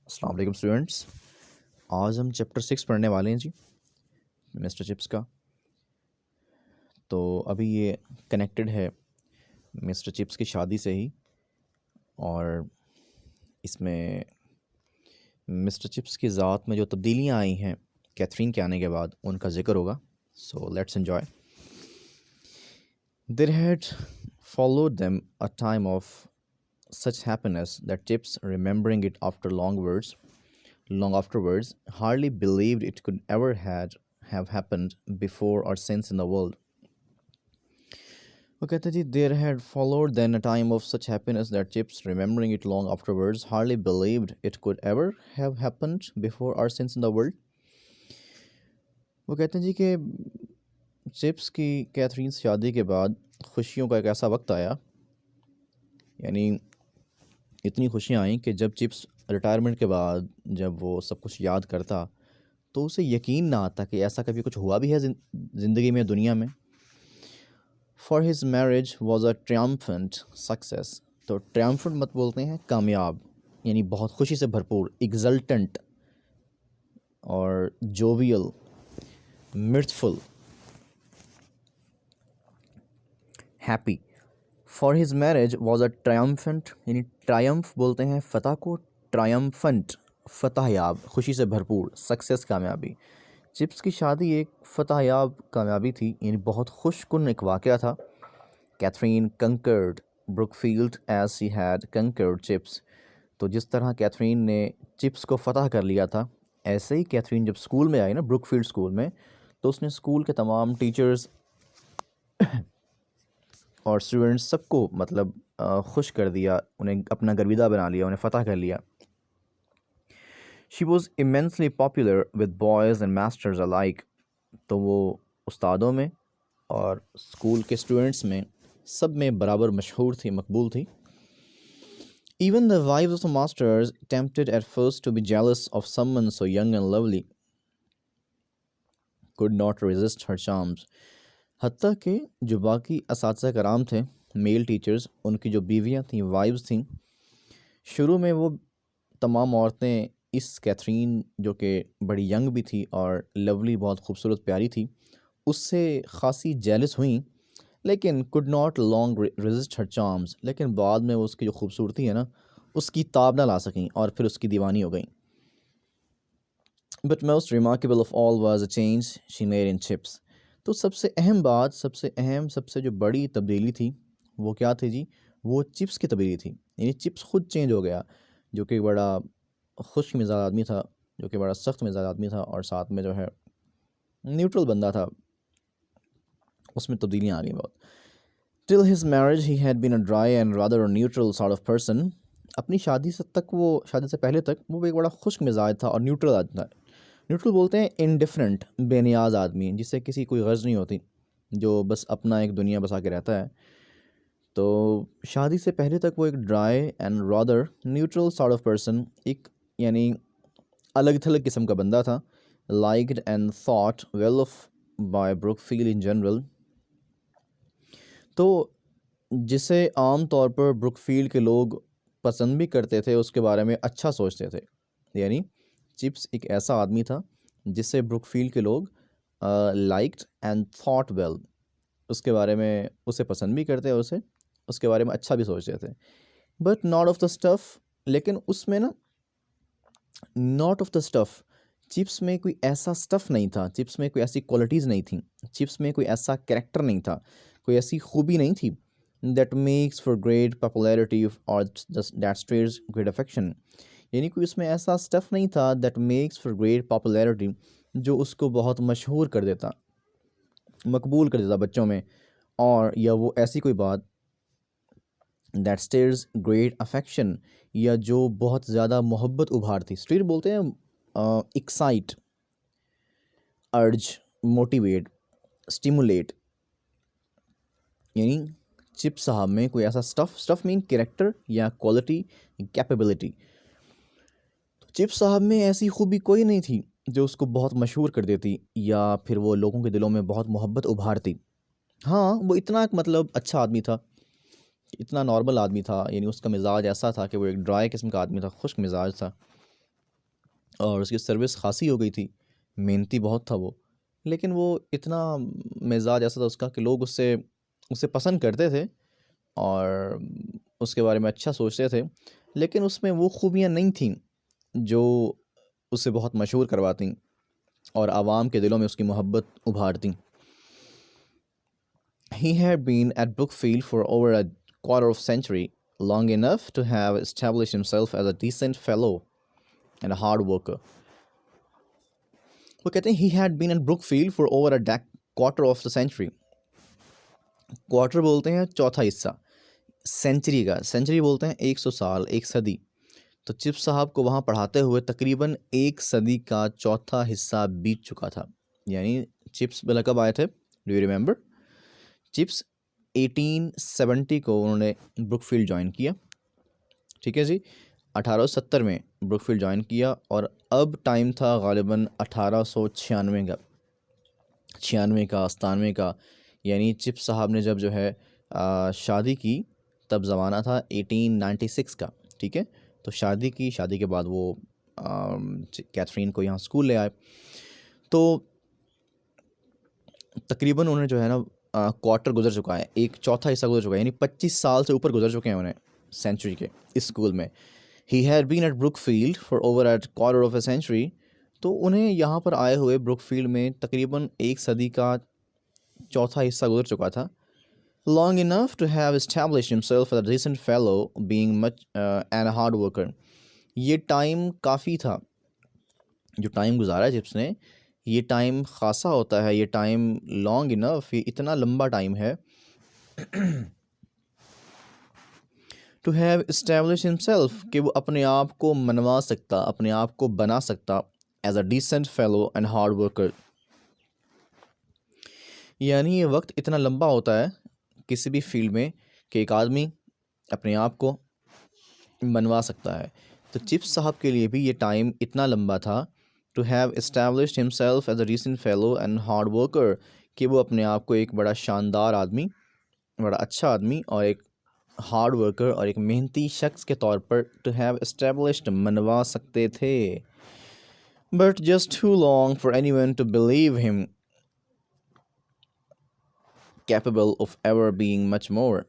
अस्सलाम वालेकुम स्टूडेंट्स। आज हम चैप्टर 6 पढ़ने वाले हैं जी, मिस्टर चिप्स का। तो अभी ये कनेक्टेड है मिस्टर चिप्स की शादी से ही, और इसमें मिस्टर चिप्स की ज़ात में जो तब्दीलियाँ आई हैं कैथरीन के आने के बाद, उनका ज़िक्र होगा। So let's enjoy. There had followed them a time of such happiness that Chips, remembering it long afterwards, hardly believed it could ever have happened before or since in the world. वो कहते जी, there had followed then a time of such happiness that Chips, remembering it long afterwards, hardly believed it could ever have happened before or since in the world. वो कहते हैं जी कि chips की Catherine से शादी के बाद खुशियों का एक ऐसा वक्त आया, यानी इतनी खुशियाँ आई कि जब चिप्स रिटायरमेंट के बाद जब वो सब कुछ याद करता तो उसे यकीन ना आता कि ऐसा कभी कुछ हुआ भी है ज़िंदगी में, दुनिया में। For his marriage was a triumphant success. तो ट्रियम्फेंट मत बोलते हैं कामयाब, यानी बहुत खुशी से भरपूर, एक्सल्टेंट और jovial, मिर्थफुल, happy. For his marriage was a triumphant, यानी ट्रायम्फ बोलते हैं फ़तह को, ट्रायम्फेंट फ़तहयाब, खुशी से भरपूर, सक्सेस कामयाबी। चिप्स की शादी एक फ़तहयाब कामयाबी थी, यानी बहुत खुशकुन एक वाक़या था। Katherine conquered Brookfield as she had conquered Chips. तो जिस तरह कैथरीन ने चिप्स को फ़तह कर लिया था, ऐसे ही कैथरीन जब स्कूल में आई ना, ब्रुकफील्ड स्कूल में, तो उसने स्कूल के तमाम टीचर्स और स्टूडेंट्स सबको मतलब खुश कर दिया, उन्हें अपना गर्विदा बना लिया, उन्हें फ़तह कर लिया। She was immensely popular with boys and masters alike. तो वो उस्तादों में और स्कूल के स्टूडेंट्स में सब में बराबर मशहूर थी, मकबूल थी। Even the wives of the masters, tempted at first to be jealous of someone so young and lovely, could not resist her charms. हत्ता कि जो बाकी असातिज़ा कराम थे, मेल टीचर्स, उनकी जो बीवियां थीं, वाइव्स थीं, शुरू में वो तमाम औरतें इस कैथरीन, जो कि बड़ी यंग भी थी और लवली, बहुत खूबसूरत प्यारी थी, उससे ख़ासी जेलस हुई, लेकिन could not long resist her charms. लेकिन बाद में उसकी जो खूबसूरती है ना, उसकी ताब ना ला सकें और फिर उसकी दीवानी हो गई। But most remarkable of all was a change she made in chips. तो सबसे अहम बात, सबसे जो बड़ी तब्दीली थी, वो क्या थी जी? वो चिप्स की तब्दीली थी, यानी चिप्स खुद चेंज हो गया, जो कि बड़ा खुश मिजाज आदमी था, जो कि बड़ा सख्त मिजाज आदमी था, और साथ में जो है न्यूट्रल बंदा था, उसमें तब्दीलियाँ आ गई बहुत। Till his marriage he had been a dry and rather neutral sort of person. अपनी शादी से पहले तक वो एक बड़ा खुश्क मिजाज था और न्यूट्रल आदमी था। न्यूट्रल बोलते हैं इनडिफरेंट, बेनियाज आदमी, जिससे किसी कोई गर्ज नहीं होती, जो बस अपना एक दुनिया बसा के रहता है। तो शादी से पहले तक वो एक dry and rather neutral sort of person, एक यानी अलग थलग किस्म का बंदा था। Liked and thought well of by Brookfield in general. तो जिसे आम तौर पर ब्रुकफील्ड के लोग पसंद भी करते थे, उसके बारे में अच्छा सोचते थे। यानी चिप्स एक ऐसा आदमी था जिसे ब्रुकफील्ड के लोग लाइक्ड एंड थॉट वेल, उसके बारे में उसे पसंद भी करते, उसे उसके बारे में अच्छा भी सोचते थे। But not of the stuff, लेकिन उसमें ना, not of the stuff, chips में कोई ऐसा स्टफ़ नहीं था, चिप्स में कोई ऐसी क्वालिटीज़ नहीं थी, चिप्स में कोई ऐसा कैरेक्टर नहीं था, कोई ऐसी खूबी नहीं थी that makes for great popularity or just that stirs great affection। यानी कोई उसमें ऐसा स्टफ़ नहीं था that makes for great popularity, जो उसको बहुत मशहूर कर देता, मकबूल कर देता बच्चों में, और या वो ऐसी कोई बात that stirs great affection, या जो बहुत ज़्यादा मोहब्बत उभारती। स्टिर बोलते हैं एक्साइट, अर्ज, मोटिवेट, स्टिमुलेट। यानी चिप साहब में कोई ऐसा स्टफ़ मीन कैरेक्टर या क्वालिटी, कैपेबिलिटी। चिप साहब में ऐसी खूबी कोई नहीं थी जो उसको बहुत मशहूर कर देती, या फिर वो लोगों के दिलों में बहुत मोहब्बत उभारती। हाँ, वो इतना मतलब अच्छा आदमी था, इतना नॉर्मल आदमी था, यानी उसका मिजाज ऐसा था कि वो एक ड्राई किस्म का आदमी था, खुश्क मिजाज था। और उसकी सर्विस खासी हो गई थी, मेहनती बहुत था वो। लेकिन वो इतना मिजाज ऐसा था उसका कि लोग उससे उसे पसंद करते थे और उसके बारे में अच्छा सोचते थे, लेकिन उसमें वो खूबियाँ नहीं थीं जो उसे बहुत मशहूर करवाती और आवाम के दिलों में उसकी मोहब्बत उभारती। He had been at Brookfield for over a quarter of century, long enough to have established himself as a decent fellow and a hard worker. वो कहते हैं he had been at Brookfield for over a quarter of the century. Quarter बोलते हैं चौथा हिस्सा, century का century बोलते हैं 100 साल, एक सदी। तो चिप्स साहब को वहाँ पढ़ाते हुए तकरीबन एक सदी का चौथा हिस्सा बीत चुका था। यानी चिप्स बिल कब आए थे, डू यू रिमेंबर? चिप्स 1870 को उन्होंने ब्रुकफील्ड ज्वाइन किया, ठीक है जी। 1870 में ब्रुकफील्ड ज्वाइन किया और अब टाइम था गालिबन 1896 का, 96 का, 97 का। यानी चिप्स साहब ने जब जो है शादी की तब ज़माना था 1896 का, ठीक है। तो शादी की, शादी के बाद वो कैथरीन को यहाँ स्कूल ले आए। तो तकरीबन उन्हें जो है ना क्वार्टर गुजर चुका है, एक चौथा हिस्सा गुजर चुका है, यानी 25 साल से ऊपर गुजर चुके हैं उन्हें सेंचुरी के इस स्कूल में। He had been at Brookfield for over at quarter of a century. तो उन्हें यहाँ पर आए हुए ब्रुकफील्ड में तकरीबन एक सदी का चौथा हिस्सा गुजर चुका था। Long enough to have established himself as a decent fellow being much and a hard worker. ये टाइम काफ़ी था, जो टाइम गुजारा है चिप्स ने, ये टाइम खासा होता है, ये टाइम लॉन्ग इनफ, ये इतना लंबा टाइम है टू हैव इस्टेब्लिश हिमसेल्फ, कि वो अपने आप को मनवा सकता, अपने आप को बना सकता as a decent fellow and hard worker. यानी ये वक्त इतना लंबा होता है किसी भी फील्ड में कि एक आदमी अपने आप को बनवा सकता है। तो चिप्स साहब के लिए भी ये टाइम इतना लंबा था, to have established himself as a recent fellow and hard worker, कि वो अपने आप को एक बड़ा शानदार आदमी, बड़ा अच्छा आदमी और एक हार्ड वर्कर और एक मेहनती शख्स के तौर पर टू हैव इस्टेब्लिश्ड मनवा सकते थे। But just too long for anyone to believe him capable of ever being much more.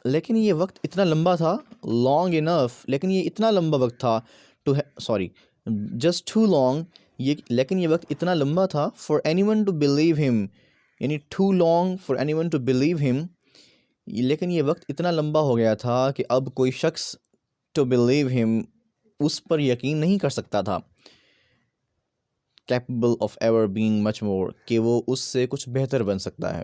लेकिन ये वक्त इतना लंबा था, लॉन्ग इनफ, लेकिन ये इतना लंबा वक्त था too sorry just too long, ये लेकिन ये वक्त इतना लंबा था for anyone to believe him, यानी too long for anyone to believe him, लेकिन ये वक्त इतना लंबा हो गया था कि अब कोई शख्स टू बिलीव हिम, उस पर यकीन नहीं कर सकता था, capable of ever being much more, कि वो उससे कुछ बेहतर बन सकता है।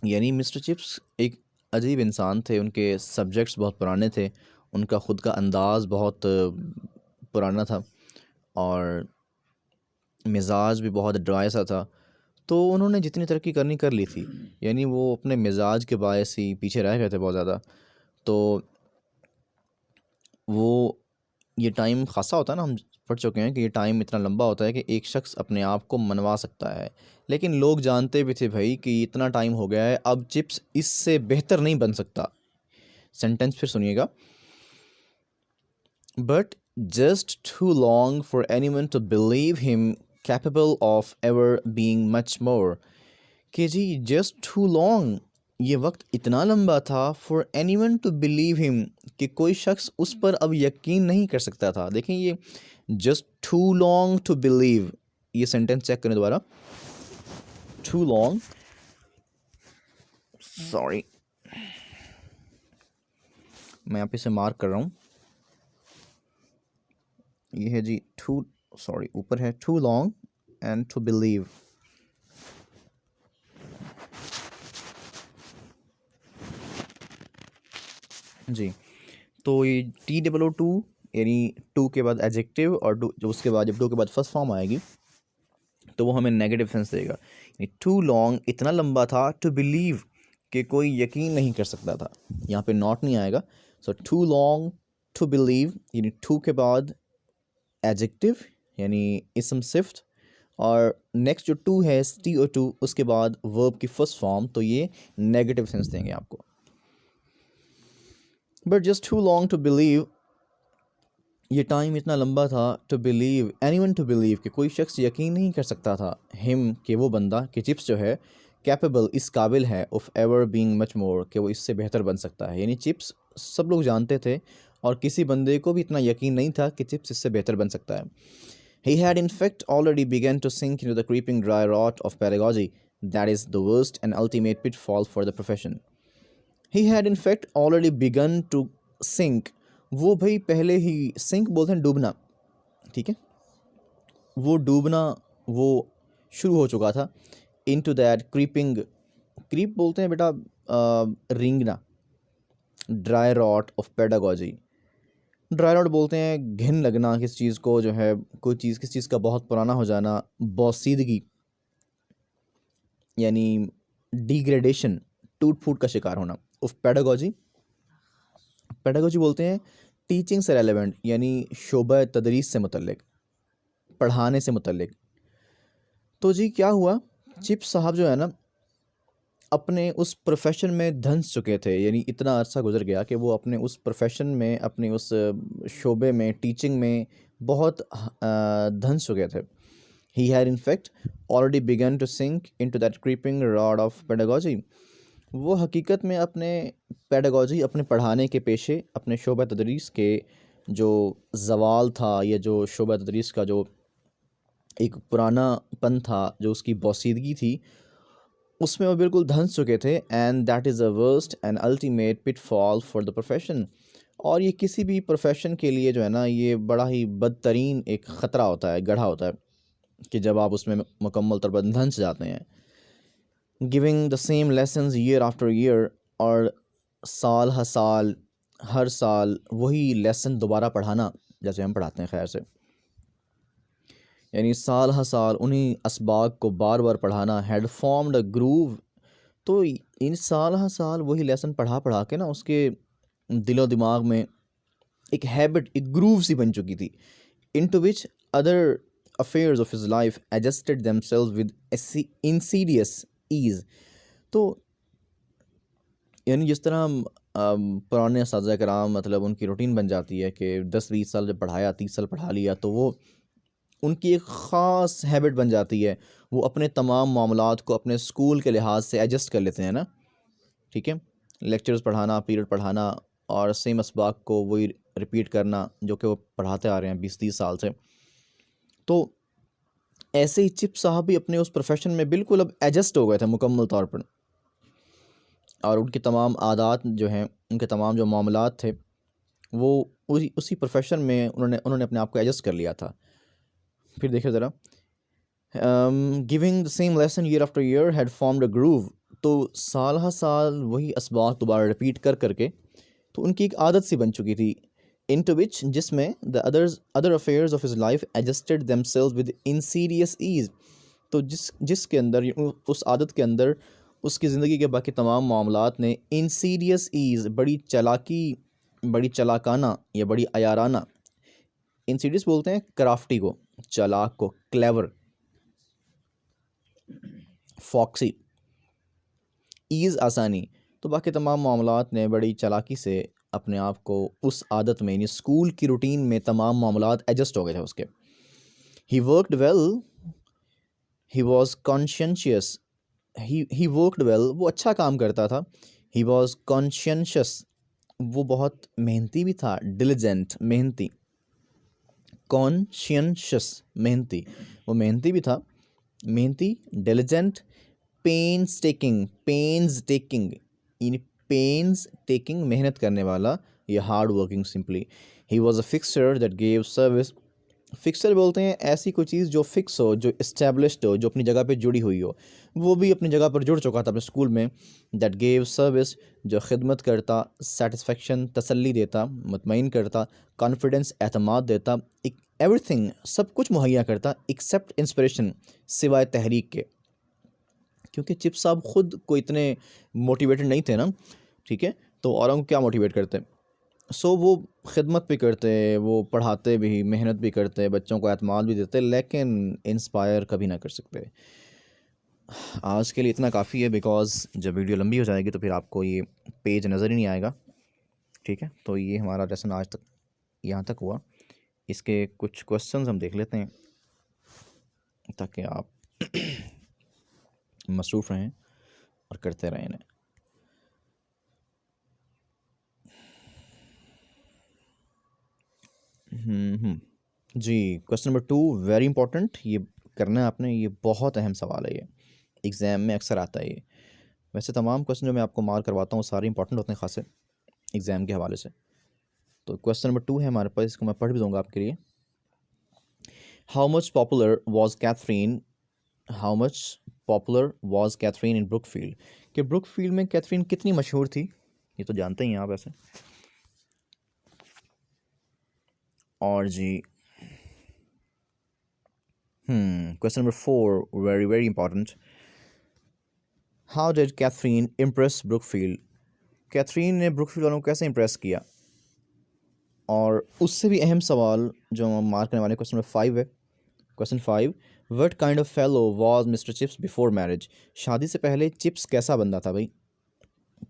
यानी मिस्टर चिप्स एक अजीब इंसान थे, उनके सब्जेक्ट्स बहुत पुराने थे, उनका ख़ुद का अंदाज़ बहुत पुराना था और मिजाज भी बहुत ड्राई सा था। तो उन्होंने जितनी तरक्की करनी कर ली थी, यानी वो अपने मिजाज के बायस ही पीछे रह गए थे बहुत ज़्यादा। तो वो ये टाइम ख़ासा होता है ना, हम पढ़ चुके हैं कि ये टाइम इतना लंबा होता है कि एक शख्स अपने आप को मनवा सकता है। लेकिन लोग जानते भी थे भाई कि इतना टाइम हो गया है, अब चिप्स इससे बेहतर नहीं बन सकता। सेंटेंस फिर सुनिएगा, but just too long for anyone to believe him capable of ever being much more, कि जी जस्ट टू लॉन्ग, ये वक्त इतना लंबा था for anyone to believe him, कि कोई शख्स उस पर अब यकीन नहीं कर सकता था। देखें ये just too long to believe, ये सेंटेंस चेक करें दोबारा, टू लॉन्ग, सॉरी मैं यहाँ पे इसे मार्क कर रहा हूँ, ये है जी टू, सॉरी ऊपर है too long and to believe. जी तो ये TOO यानी टू के बाद एडजेक्टिव और जो उसके बाद जब टू के बाद फर्स्ट फॉर्म आएगी तो वो हमें नेगेटिव सेंस देगा। यानी टू लॉन्ग इतना लंबा था, टू बिलीव कि कोई यकीन नहीं कर सकता था, यहाँ पे नॉट नहीं आएगा। सो टू लॉन्ग टू बिलीव, यानी टू के बाद एडजेक्टिव यानी इसम सिफ्त, और नेक्स्ट जो टू है TO2 उसके बाद वर्ब की फर्स्ट फॉर्म, तो ये नेगेटिव सेंस देंगे आपको। But just too long to believe ये टाइम इतना लंबा था to believe anyone to believe कि कोई शख्स यकीन नहीं कर सकता था हिम कि वो बंदा कि चिप्स जो है कैपेबल इस काबिल है of ever being much more कि वो इससे बेहतर बन सकता है। यानी चिप्स सब लोग जानते थे और किसी बंदे को भी इतना यकीन नहीं था कि चिप्स इससे बेहतर बन सकता है। He had in fact already begun to sink into the creeping dry rot of pedagogy that is the worst and ultimate pitfall for the profession. He had in fact already begun to sink। वो भाई पहले ही sink बोलते हैं डूबना, ठीक है, वो डूबना वो शुरू हो चुका था। इनटू दैट क्रीपिंग, क्रीप बोलते हैं बेटा रिंगना, dry rot of pedagogy. Dry rot बोलते हैं घिन लगना किस चीज़ को, जो है कोई चीज़ किस चीज़ का बहुत पुराना हो जाना, बोसीदगी यानी डिग्रेडेशन, टूट फूट का शिकार होना। ऑफ पेडागॉजी, पेडागॉजी बोलते हैं टीचिंग से रेलेवेंट यानी शोबा तदरीस से मुतल्लिक, पढ़ाने से मुतल्लिक। तो जी क्या हुआ, चिप्स साहब जो है ना अपने उस प्रोफेशन में धंस चुके थे। यानी इतना अरसा गुजर गया कि वो अपने उस प्रोफेशन में, अपने उस शोबे में, टीचिंग में बहुत धंस चुके थे। He had in fact already began to sink into that creeping rot of pedagogy. वो हकीकत में अपने पेडागॉजी, अपने पढ़ाने के पेशे, अपने शोबा तदरीस के जो जवाल था, या जो शोबा तदरीस का जो एक पुरानापन था, जो उसकी बोसीदगी थी, उसमें वो बिल्कुल धंस चुके थे। And that is a worst and ultimate pitfall for the profession. और ये किसी भी प्रोफेशन के लिए जो है ना, ये बड़ा ही बदतरीन एक ख़तरा होता है, गढ़ा होता है कि जब आप उसमें मुकम्मल तौर पर धंस जाते हैं। Giving the same lessons year after year, और साल हर साल, हर साल वही लेसन दोबारा पढ़ाना, जैसे हम पढ़ाते हैं खैर से, यानी साल हर साल उन्हीं असबाक को बार बार पढ़ाना। हैड फॉर्म्ड अ ग्रूव, तो इन साल हर साल वही लेसन पढ़ा पढ़ा के ना उसके दिलो दिमाग में एक हैबिट, एक ग्रूव सी बन चुकी थी। Into which other affairs of his life adjusted themselves with insidious ease. तो यानी जिस तरह हम पुराने असातिज़ा कराम, मतलब उनकी रूटीन बन जाती है कि 10-20 साल जब पढ़ाया, 30 साल पढ़ा लिया, तो वो उनकी एक ख़ास हैबिट बन जाती है। वो अपने तमाम मामलात को अपने स्कूल के लिहाज से एडजस्ट कर लेते हैं ना, ठीक है, लेक्चर्स पढ़ाना, पीरियड पढ़ाना, और सेम असबाक को वही रिपीट करना जो कि वो पढ़ाते आ रहे हैं 20-30 साल से। तो ऐसे ही चिप साहब भी अपने उस प्रोफेशन में बिल्कुल अब एडजस्ट हो गए थे मुकम्मल तौर पर, और उनके तमाम आदात जो हैं, उनके तमाम जो मामलात थे, वो उसी प्रोफेशन में उन्होंने अपने आप को एडजस्ट कर लिया था। फिर देखिए ज़रा, giving the same lesson year after year had formed a groove. तो साल हर साल वही असबाक दोबारा रिपीट कर करके तो उनकी एक आदत सी बन चुकी थी। इनटू विच, जिसमें the other affairs of his life adjusted themselves with insidious ease. तो जिसके अंदर, उस आदत के अंदर, उसकी ज़िंदगी के बाकी तमाम मामलात ने इंसीडियस ईज़, बड़ी चालाकी, बड़ी चालाकाना या बड़ी अयाराना, इंसीडियस बोलते हैं क्राफ्टी को, चालाक को, क्लेवर, फॉक्सी, ईज़ आसानी। तो बाकी तमाम मामलात ने बड़ी चालाकी से अपने आप को उस आदत में, यानी स्कूल की रूटीन में तमाम मामलात एडजस्ट हो गए थे उसके। He worked well, he was conscious, he worked well, वो अच्छा काम करता था। ही वॉज कॉन्शियस, वो बहुत मेहनती भी था, डिलिजेंट, मेहनती, कॉन्शियस, मेहनती, वो मेहनती भी था, मेहनती, diligent, painstaking, painstaking यानी पेन्स टेकिंग, मेहनत करने वाला, या hard working simply. He was a fixer that gave service. Fixer बोलते हैं ऐसी कोई चीज़ जो फिक्स हो, जो इस्टेब्लिश्ड हो, जो अपनी जगह पे जुड़ी हुई हो। वो भी अपनी जगह पर जुड़ चुका था अपने स्कूल में। दैट गेव सर्विस, जो खिदमत करता, सेटिस्फेक्शन, तसल्ली देता, मुतमईन करता, कॉन्फिडेंस, एतमाद देता, एक एवरीथिंग, सब कुछ मुहैया करता, एक्सेप्ट इंस्पिरेशन, सिवाय तहरीक के। क्योंकि चिप साहब ख़ुद को इतने मोटिवेटेड नहीं थे ना, ठीक है, तो औरों को क्या मोटिवेट करते। सो वो खिदमत भी करते, वो पढ़ाते भी, मेहनत भी करते, बच्चों को एतमाद भी देते, लेकिन इंस्पायर कभी ना कर सकते। आज के लिए इतना काफ़ी है, बिकॉज़ जब वीडियो लंबी हो जाएगी तो फिर आपको ये पेज नज़र ही नहीं आएगा, ठीक है। तो ये हमारा लेसन आज तक यहाँ तक हुआ। इसके कुछ क्वेश्चंस हम देख लेते हैं ताकि आप मसरूफ़ रहें और करते रहें इन्हें। जी, क्वेश्चन नंबर 2 वेरी इंपॉर्टेंट, ये करना है आपने, ये बहुत अहम सवाल है, ये एग्ज़ाम में अक्सर आता है ये। वैसे तमाम क्वेश्चन जो मैं आपको मार्क करवाता हूँ सारे इंपॉर्टेंट होते हैं ख़ास से एग्ज़ाम के हवाले से। तो क्वेश्चन नंबर 2 है हमारे पास, इसको मैं पढ़ भी दूँगा आपके लिए। How much popular was Katherine how much popular was Katherine in Brookfield, कि ब्रुकफील्ड में कैथरीन कितनी मशहूर थी, ये तो जानते ही हैं आप वैसे। और जी question number 4 very very important. How did Catherine impress Brookfield, Catherine ने ब्रुकफील्ड वालों को कैसे इम्प्रेस किया। और उससे भी अहम सवाल जो हम मार्क करने वाले क्वेश्चन नंबर 5 है। Question 5, what kind of fellow was mister chips before marriage, शादी से पहले चिप्स कैसा बंदा था भाई,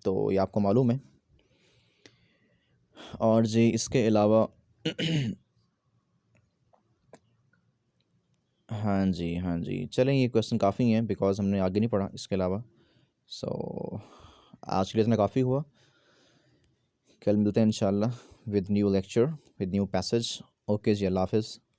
तो ये आपको मालूम है। और जी इसके अलावा हाँ जी चलें, ये क्वेश्चन काफ़ी हैं बिकॉज हमने आगे नहीं पढ़ा इसके अलावा। सो आज के लिए इतना काफ़ी हुआ, कल मिलते हैं इंशाल्लाह with new lecture with new passage. Okay जी, अल्लाह हाफिज़।